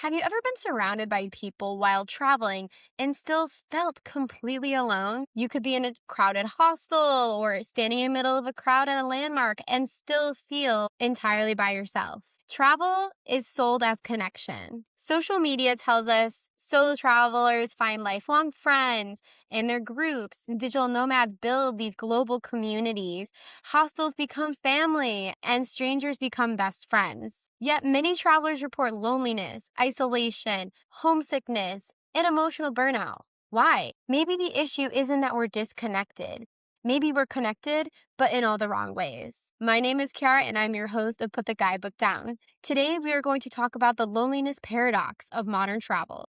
Have you ever been surrounded by people while traveling and still felt completely alone? You could be in a crowded hostel or standing in the middle of a crowd at a landmark and still feel entirely by yourself. Travel is sold as connection. Social media tells us solo travelers find lifelong friends in their groups. Digital nomads build these global communities. Hostels become family, and strangers become best friends. Yet many travelers report loneliness, isolation, homesickness, and emotional burnout. Why? Maybe the issue isn't that we're disconnected. Maybe we're connected, but in all the wrong ways. My name is Kiara, and I'm your host of Put the Guidebook Down. Today, we are going to talk about the loneliness paradox of modern travel.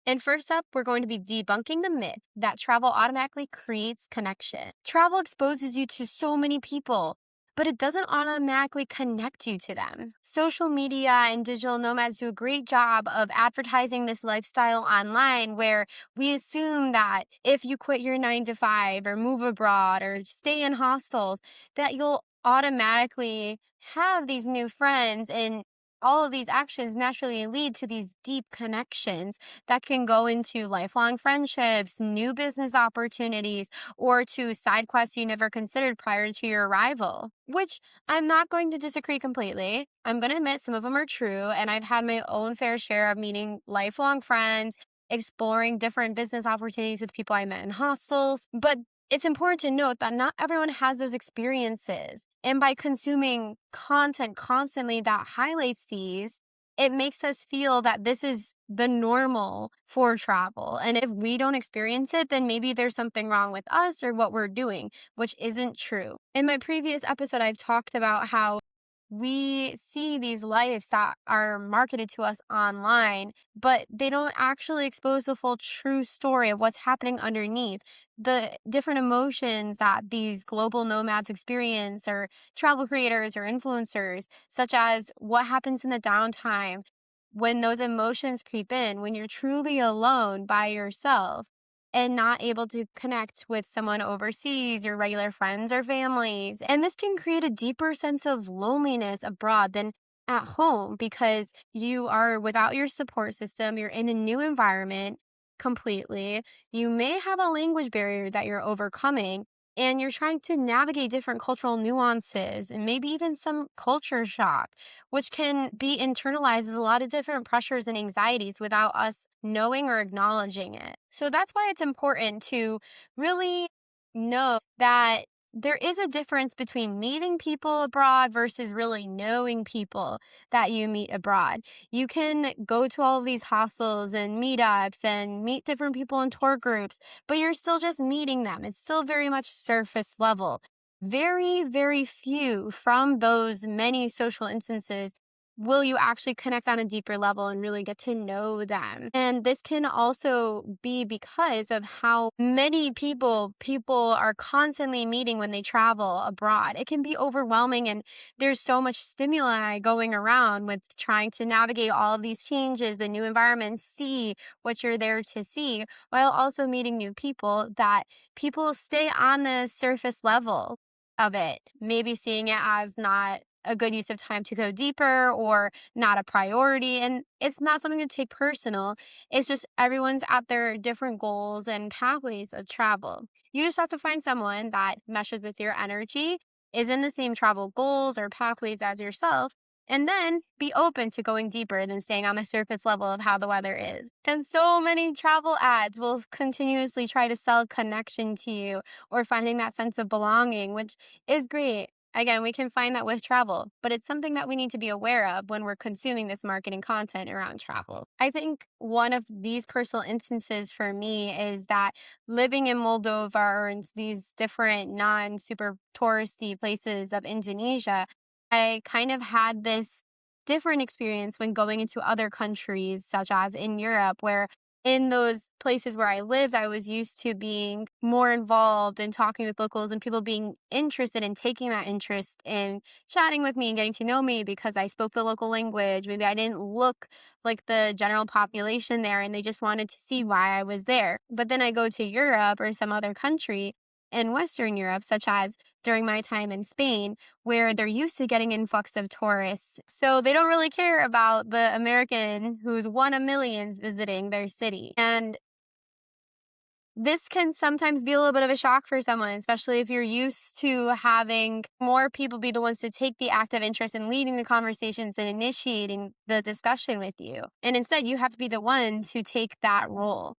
And first up, we're going to be debunking the myth that travel automatically creates connection. Travel exposes you to so many people, but it doesn't automatically connect you to them. Social media and digital nomads do a great job of advertising this lifestyle online where we assume that if you quit your 9 to 5 or move abroad or stay in hostels, that you'll automatically have these new friends, and all of these actions naturally lead to these deep connections that can go into lifelong friendships, new business opportunities, or to side quests you never considered prior to your arrival, which I'm not going to disagree completely. I'm going to admit some of them are true, and I've had my own fair share of meeting lifelong friends, exploring different business opportunities with people I met in hostels. But it's important to note that not everyone has those experiences. And by consuming content constantly that highlights these, it makes us feel that this is the normal for travel. And if we don't experience it, then maybe there's something wrong with us or what we're doing, which isn't true. In my previous episode, I've talked about how we see these lives that are marketed to us online, but they don't actually expose the full true story of what's happening underneath. The different emotions that these global nomads experience, or travel creators or influencers, such as what happens in the downtime when those emotions creep in, when you're truly alone by yourself and not able to connect with someone overseas, your regular friends or families. And this can create a deeper sense of loneliness abroad than at home because you are without your support system, you're in a new environment completely. You may have a language barrier that you're overcoming, and you're trying to navigate different cultural nuances and maybe even some culture shock, which can be internalized as a lot of different pressures and anxieties without us knowing or acknowledging it. So that's why it's important to really know that there is a difference between meeting people abroad versus really knowing people that you meet abroad. You can go to all of these hostels and meetups and meet different people in tour groups, but you're still just meeting them. It's still very much surface level. Very, very few from those many social instances will you actually connect on a deeper level and really get to know them. And this can also be because of how many people are constantly meeting when they travel abroad. It can be overwhelming, and there's so much stimuli going around with trying to navigate all of these changes, the new environment, see what you're there to see, while also meeting new people, that people stay on the surface level of it, maybe seeing it as not a good use of time to go deeper or not a priority. And it's not something to take personal. It's just everyone's at their different goals and pathways of travel. You just have to find someone that meshes with your energy, is in the same travel goals or pathways as yourself, and then be open to going deeper than staying on the surface level of how the weather is. And so many travel ads will continuously try to sell connection to you or finding that sense of belonging, which is great. Again, we can find that with travel, but it's something that we need to be aware of when we're consuming this marketing content around travel. I think one of these personal instances for me is that living in Moldova or in these different non super touristy places of Indonesia, I kind of had this different experience when going into other countries, such as in Europe, where in those places where I lived, I was used to being more involved and talking with locals and people being interested in taking that interest in chatting with me and getting to know me because I spoke the local language. Maybe I didn't look like the general population there and they just wanted to see why I was there. But then I go to Europe or some other country in Western Europe, such as during my time in Spain, where they're used to getting influx of tourists. So they don't really care about the American who's one of millions visiting their city. And this can sometimes be a little bit of a shock for someone, especially if you're used to having more people be the ones to take the active interest in leading the conversations and initiating the discussion with you. And instead, you have to be the one to take that role.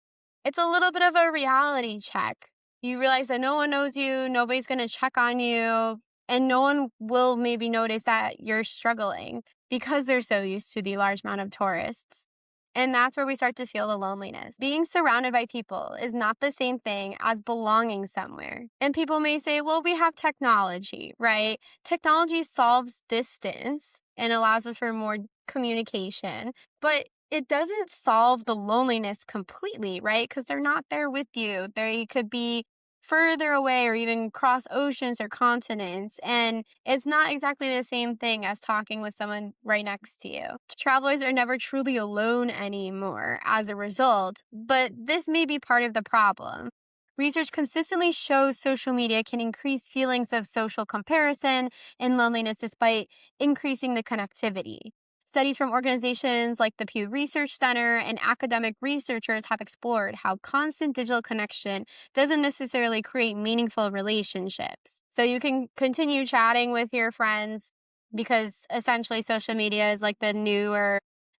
It's a little bit of a reality check. You realize that no one knows you, nobody's going to check on you, and no one will maybe notice that you're struggling because they're so used to the large amount of tourists. And that's where we start to feel the loneliness. Being surrounded by people is not the same thing as belonging somewhere. And people may say, well, we have technology, right? Technology solves distance and allows us for more communication, but it doesn't solve the loneliness completely, right? Because they're not there with you. They could be further away or even cross oceans or continents. And it's not exactly the same thing as talking with someone right next to you. Travelers are never truly alone anymore as a result, but this may be part of the problem. Research consistently shows social media can increase feelings of social comparison and loneliness despite increasing the connectivity. Studies from organizations like the Pew Research Center and academic researchers have explored how constant digital connection doesn't necessarily create meaningful relationships. So you can continue chatting with your friends because essentially social media is like the newer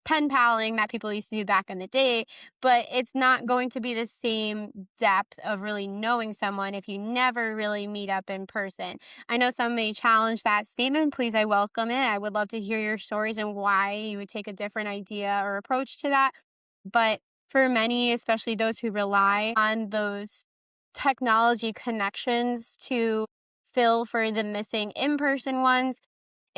pen paling that people used to do back in the day, but it's not going to be the same depth of really knowing someone if you never really meet up in person. I know some may challenge that statement. Please, I welcome it. I would love to hear your stories and why you would take a different idea or approach to that. But for many, especially those who rely on those technology connections to fill for the missing in person ones,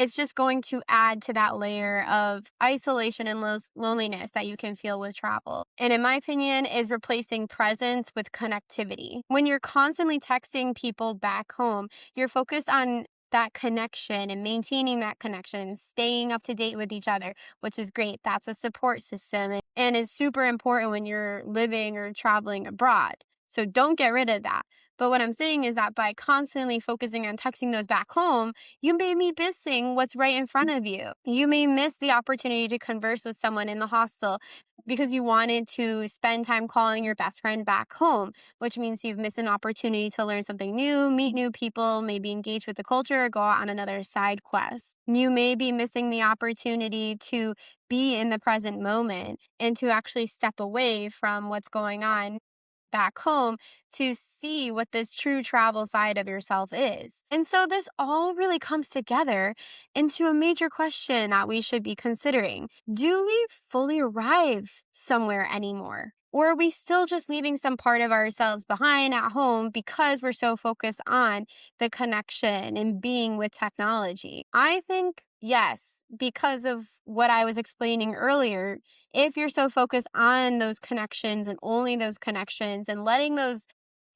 it's just going to add to that layer of isolation and loneliness that you can feel with travel. And in my opinion, is replacing presence with connectivity. When you're constantly texting people back home, you're focused on that connection and maintaining that connection, staying up to date with each other, which is great. That's a support system and is super important when you're living or traveling abroad. So don't get rid of that. But what I'm saying is that by constantly focusing on texting those back home, you may be missing what's right in front of you. You may miss the opportunity to converse with someone in the hostel because you wanted to spend time calling your best friend back home, which means you've missed an opportunity to learn something new, meet new people, maybe engage with the culture, or go out on another side quest. You may be missing the opportunity to be in the present moment and to actually step away from what's going on back home to see what this true travel side of yourself is. And so this all really comes together into a major question that we should be considering. Do we fully arrive somewhere anymore? Or are we still just leaving some part of ourselves behind at home because we're so focused on the connection and being with technology? I think yes, because of what I was explaining earlier. If you're so focused on those connections and only those connections and letting those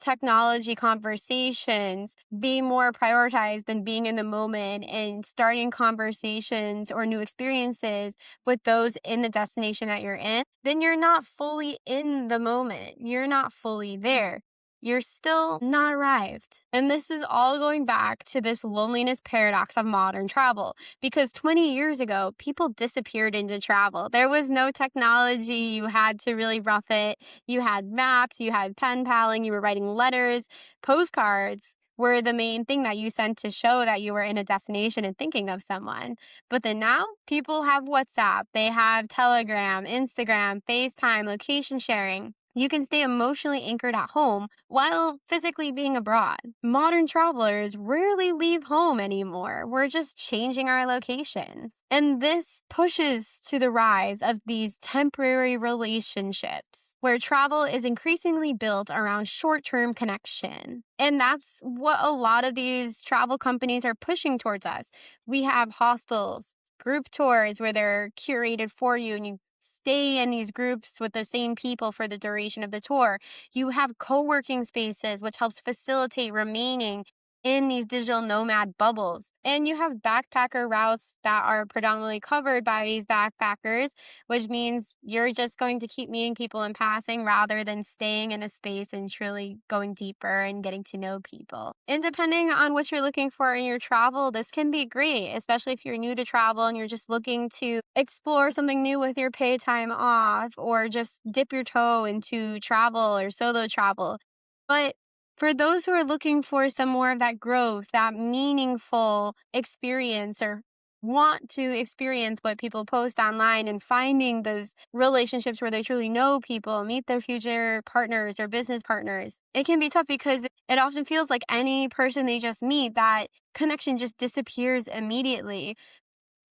technology conversations be more prioritized than being in the moment and starting conversations or new experiences with those in the destination that you're in, then you're not fully in the moment. You're not fully there. You're still not arrived. And this is all going back to this loneliness paradox of modern travel. Because 20 years ago, people disappeared into travel. There was no technology. You had to really rough it. You had maps, you had pen paling, you were writing letters, postcards were the main thing that you sent to show that you were in a destination and thinking of someone. But then now people have WhatsApp, they have Telegram, Instagram, FaceTime, location sharing. You can stay emotionally anchored at home while physically being abroad. Modern travelers rarely leave home anymore. We're just changing our locations. And this pushes to the rise of these temporary relationships where travel is increasingly built around short-term connection. And that's what a lot of these travel companies are pushing towards us. We have hostels, group tours where they're curated for you and you stay in these groups with the same people for the duration of the tour. You have co-working spaces, which helps facilitate remaining in these digital nomad bubbles. And you have backpacker routes that are predominantly covered by these backpackers, which means you're just going to keep meeting people in passing rather than staying in a space and truly going deeper and getting to know people. And depending on what you're looking for in your travel, this can be great, especially if you're new to travel and you're just looking to explore something new with your pay time off or just dip your toe into travel or solo travel. But for those who are looking for some more of that growth, that meaningful experience, or want to experience what people post online and finding those relationships where they truly know people, meet their future partners or business partners, it can be tough because it often feels like any person they just meet, that connection just disappears immediately.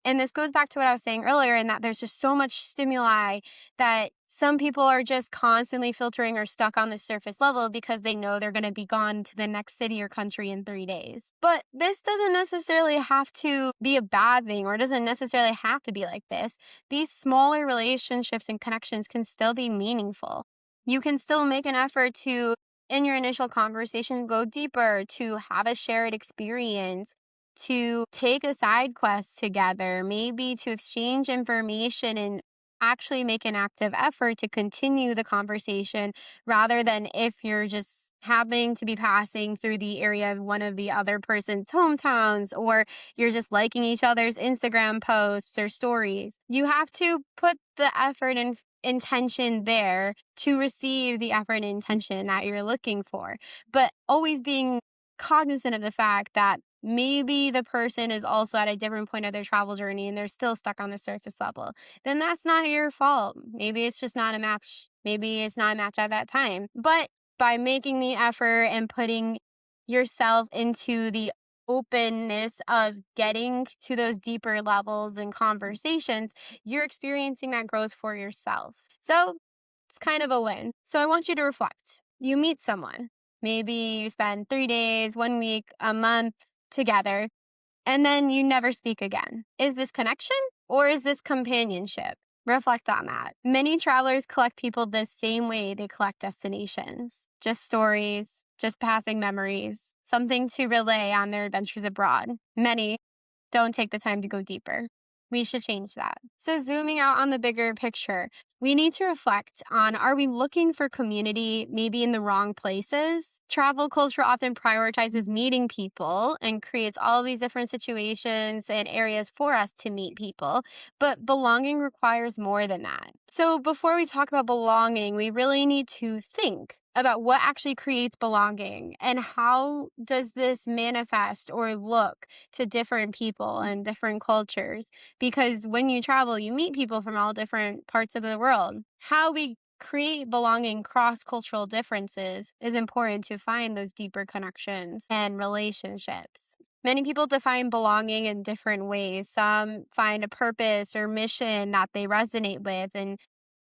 And this goes back to what I was saying earlier, in that there's just so much stimuli that some people are just constantly filtering or stuck on the surface level because they know they're going to be gone to the next city or country in 3 days. But this doesn't necessarily have to be a bad thing, or doesn't necessarily have to be like this. These smaller relationships and connections can still be meaningful. You can still make an effort to, in your initial conversation, go deeper, to have a shared experience, to take a side quest together, maybe to exchange information and actually make an active effort to continue the conversation, rather than if you're just happening to be passing through the area of one of the other person's hometowns, or you're just liking each other's Instagram posts or stories. You have to put the effort and intention there to receive the effort and intention that you're looking for, but always being cognizant of the fact that maybe the person is also at a different point of their travel journey and they're still stuck on the surface level. Then that's not your fault. Maybe it's just not a match. Maybe it's not a match at that time. But by making the effort and putting yourself into the openness of getting to those deeper levels and conversations, you're experiencing that growth for yourself. So it's kind of a win. So I want you to reflect. You meet someone. Maybe you spend 3 days, 1 week, a month together, and then you never speak again. Is this connection or is this companionship? Reflect on that. Many travelers collect people the same way they collect destinations, just stories, just passing memories, something to relay on their adventures abroad. Many don't take the time to go deeper. We should change that. So, zooming out on the bigger picture, we need to reflect on, are we looking for community maybe in the wrong places? Travel culture often prioritizes meeting people and creates all of these different situations and areas for us to meet people, but belonging requires more than that. So, before we talk about belonging, we really need to think about what actually creates belonging and how does this manifest or look to different people and different cultures, because when you travel, you meet people from all different parts of the world. How we create belonging cross cultural differences is important to find those deeper connections and relationships. Many people define belonging in different ways. Some find a purpose or mission that they resonate with and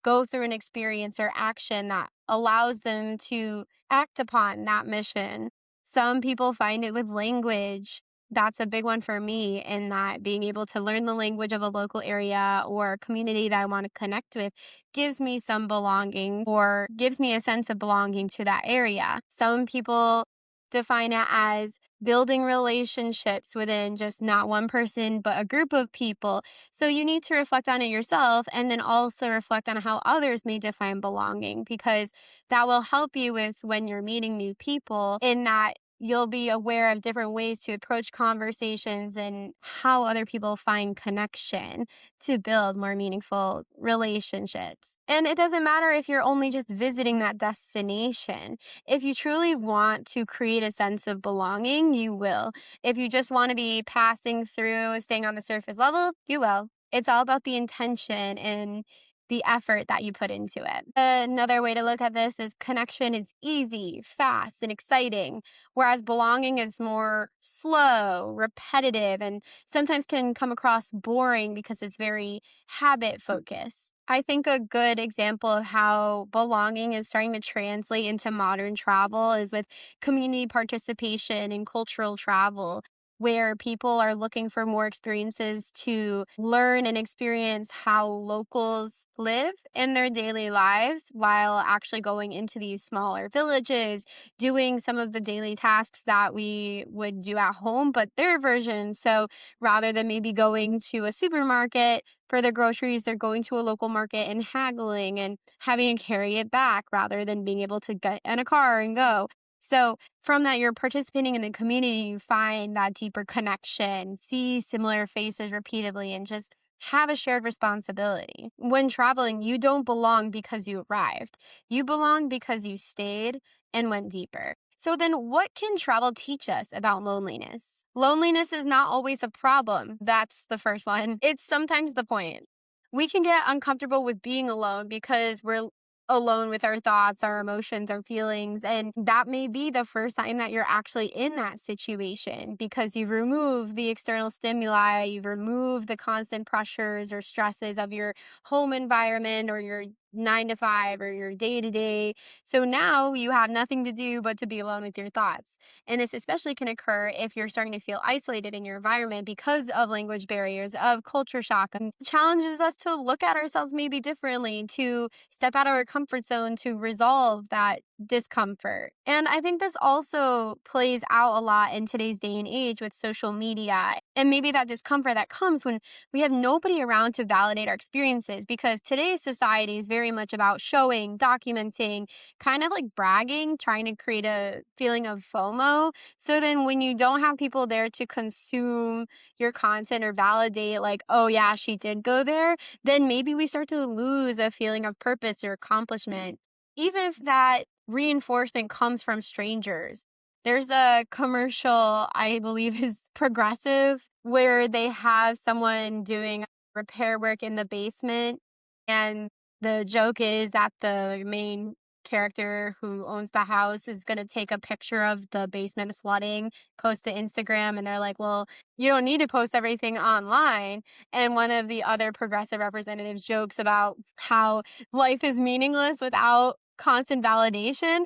go through an experience or action that allows them to act upon that mission. Some people find it with language. That's a big one for me, in that being able to learn the language of a local area or community that I want to connect with gives me some belonging or gives me a sense of belonging to that area. Some people define it as building relationships within just not one person, but a group of people. So you need to reflect on it yourself and then also reflect on how others may define belonging, because that will help you with when you're meeting new people, in that you'll be aware of different ways to approach conversations and how other people find connection to build more meaningful relationships. And it doesn't matter if you're only just visiting that destination. If you truly want to create a sense of belonging, you will. If you just want to be passing through, staying on the surface level, you will. It's all about the intention and the effort that you put into it. Another way to look at this is connection is easy, fast, and exciting, whereas belonging is more slow, repetitive, and sometimes can come across boring because it's very habit focused. I think a good example of how belonging is starting to translate into modern travel is with community participation in cultural travel. where people are looking for more experiences to learn and experience how locals live in their daily lives while actually going into these smaller villages, doing some of the daily tasks that we would do at home, but their version. So rather than maybe going to a supermarket for their groceries, they're going to a local market and haggling and having to carry it back rather than being able to get in a car and go. So from that, you're participating in the community, you find that deeper connection, see similar faces repeatedly, and just have a shared responsibility. When traveling, you don't belong because you arrived. You belong because you stayed and went deeper. So then what can travel teach us about loneliness? Loneliness is not always a problem. That's the first one. It's sometimes the point. We can get uncomfortable with being alone because we're alone with our thoughts, our emotions, our feelings. And that may be the first time that you're actually in that situation because you've removed the external stimuli, you've removed the constant pressures or stresses of your home environment or your 9 to 5 or your day to day. So now you have nothing to do but to be alone with your thoughts. And this especially can occur if you're starting to feel isolated in your environment because of language barriers, of culture shock, and challenges us to look at ourselves maybe differently, to step out of our comfort zone to resolve that discomfort. And I think this also plays out a lot in today's day and age with social media and maybe that discomfort that comes when we have nobody around to validate our experiences because today's society is very much about showing, documenting, kind of like bragging, trying to create a feeling of FOMO. So then when you don't have people there to consume your content or validate, like, oh yeah, she did go there, then maybe we start to lose a feeling of purpose or accomplishment, even if that reinforcement comes from strangers. There's a commercial, I believe is Progressive, where they have someone doing repair work in the basement. And the joke is that the main character who owns the house is going to take a picture of the basement flooding, post to Instagram. And they're like, well, you don't need to post everything online. And one of the other progressive representatives jokes about how life is meaningless without constant validation,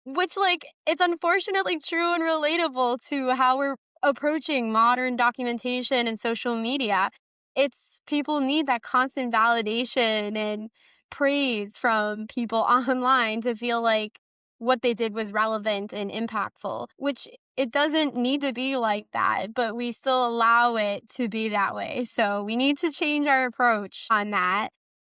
which, like, it's unfortunately true and relatable to how we're approaching modern documentation and social media. It's people need that constant validation and praise from people online to feel like what they did was relevant and impactful, which it doesn't need to be like that, but we still allow it to be that way. So we need to change our approach on that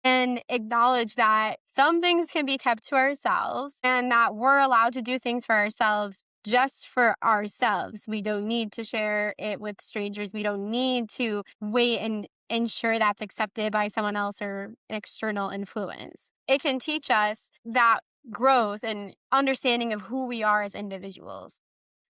and acknowledge that some things can be kept to ourselves and that we're allowed to do things for ourselves just for ourselves. We don't need to share it with strangers. We don't need to wait and ensure that's accepted by someone else or an external influence. It can teach us that growth and understanding of who we are as individuals.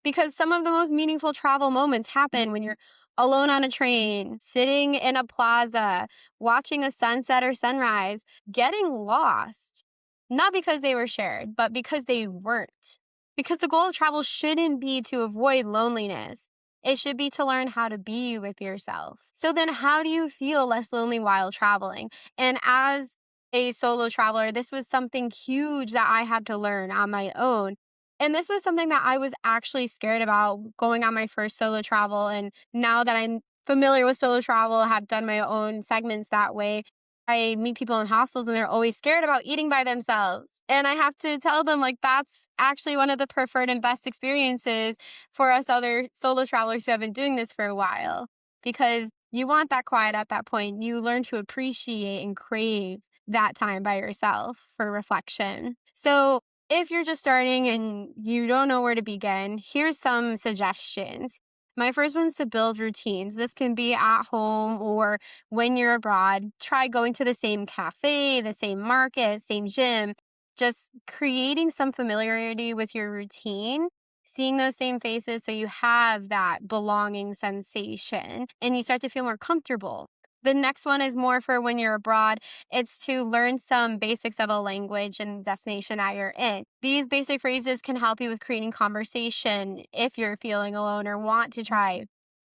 Because some of the most meaningful travel moments happen when you're alone on a train, sitting in a plaza, watching a sunset or sunrise, getting lost. Not because they were shared, but because they weren't. Because the goal of travel shouldn't be to avoid loneliness. It should be to learn how to be with yourself. So then how do you feel less lonely while traveling? And as a solo traveler, this was something huge that I had to learn on my own. And this was something that I was actually scared about going on my first solo travel. And now that I'm familiar with solo travel, have done my own segments that way, I meet people in hostels and they're always scared about eating by themselves. And I have to tell them, like, that's actually one of the preferred and best experiences for us other solo travelers who have been doing this for a while, because you want that quiet at that point. You learn to appreciate and crave that time by yourself for reflection. So if you're just starting and you don't know where to begin, here's some suggestions. My first one's to build routines. This can be at home or when you're abroad. Try going to the same cafe, the same market, same gym, just creating some familiarity with your routine, seeing those same faces so you have that belonging sensation and you start to feel more comfortable. The next one is more for when you're abroad. It's to learn some basics of a language and destination that you're in. These basic phrases can help you with creating conversation if you're feeling alone or want to try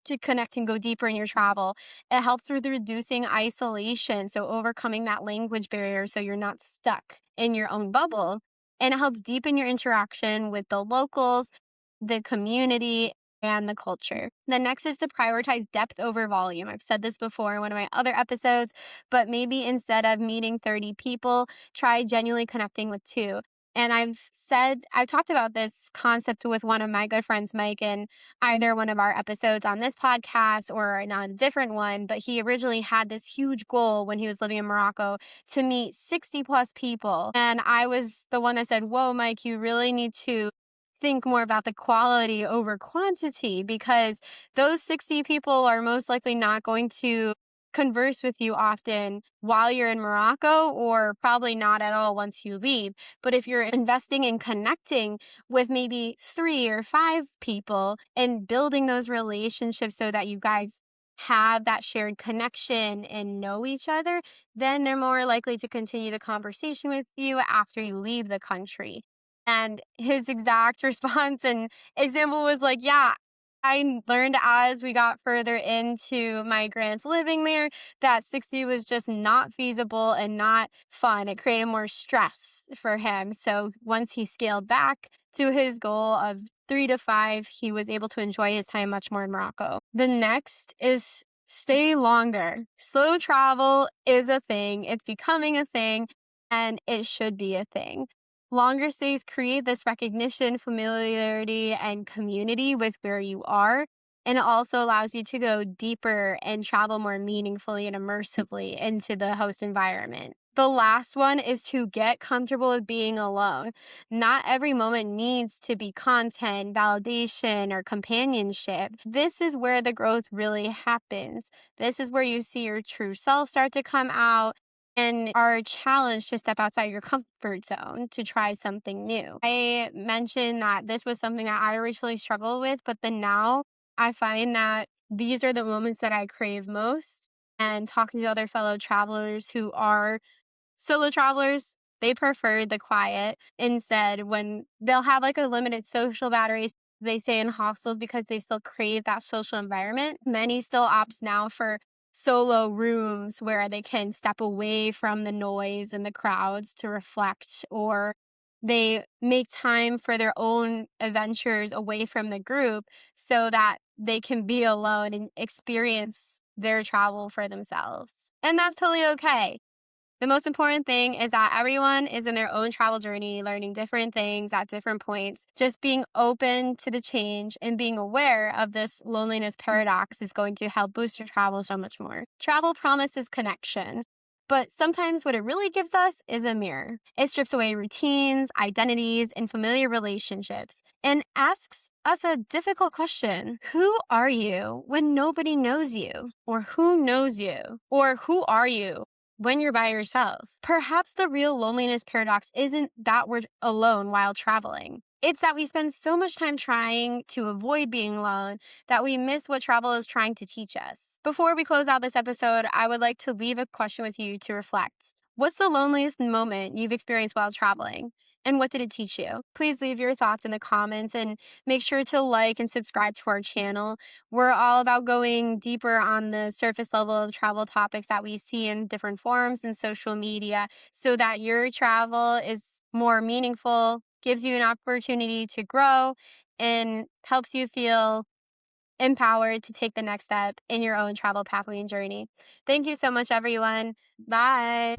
to connect and go deeper in your travel. It helps with reducing isolation, so overcoming that language barrier so you're not stuck in your own bubble. And it helps deepen your interaction with the locals, the community, and the culture. The next is to prioritize depth over volume. I've said this before in one of my other episodes, but maybe instead of meeting 30 people, try genuinely connecting with two. And I've talked about this concept with one of my good friends, Mike, in either one of our episodes on this podcast or on a different one. But he originally had this huge goal when he was living in Morocco to meet 60 plus people. And I was the one that said, whoa, Mike, you really need to think more about the quality over quantity, because those 60 people are most likely not going to converse with you often while you're in Morocco, or probably not at all once you leave. But if you're investing in connecting with maybe 3 or 5 people and building those relationships so that you guys have that shared connection and know each other, then they're more likely to continue the conversation with you after you leave the country. And his exact response and example was like, yeah, I learned as we got further into my grants living there that 60 was just not feasible and not fun. It created more stress for him. So once he scaled back to his goal of 3 to 5, he was able to enjoy his time much more in Morocco. The next is stay longer. Slow travel is a thing, it's becoming a thing, and it should be a thing. Longer stays create this recognition, familiarity, and community with where you are. And it also allows you to go deeper and travel more meaningfully and immersively into the host environment. The last one is to get comfortable with being alone. Not every moment needs to be content, validation, or companionship. This is where the growth really happens. This is where you see your true self start to come out and are challenged to step outside your comfort zone to try something new. I mentioned that this was something that I originally struggled with, but then now I find that these are the moments that I crave most. And talking to other fellow travelers who are solo travelers, they prefer the quiet. Instead, when they'll have like a limited social batteries, they stay in hostels because they still crave that social environment. Many still opt now for solo rooms where they can step away from the noise and the crowds to reflect, or they make time for their own adventures away from the group so that they can be alone and experience their travel for themselves. And that's totally okay. The most important thing is that everyone is in their own travel journey, learning different things at different points. Just being open to the change and being aware of this loneliness paradox is going to help boost your travel so much more. Travel promises connection, but sometimes what it really gives us is a mirror. It strips away routines, identities, and familiar relationships and asks us a difficult question. Who are you when nobody knows you? Or who knows you? Or who are you when you're by yourself? Perhaps the real loneliness paradox isn't that we're alone while traveling. It's that we spend so much time trying to avoid being alone that we miss what travel is trying to teach us. Before we close out this episode, I would like to leave a question with you to reflect. What's the loneliest moment you've experienced while traveling? And what did it teach you? Please leave your thoughts in the comments and make sure to like and subscribe to our channel. We're all about going deeper on the surface level of travel topics that we see in different forums and social media so that your travel is more meaningful, gives you an opportunity to grow, and helps you feel empowered to take the next step in your own travel pathway and journey. Thank you so much, everyone. Bye.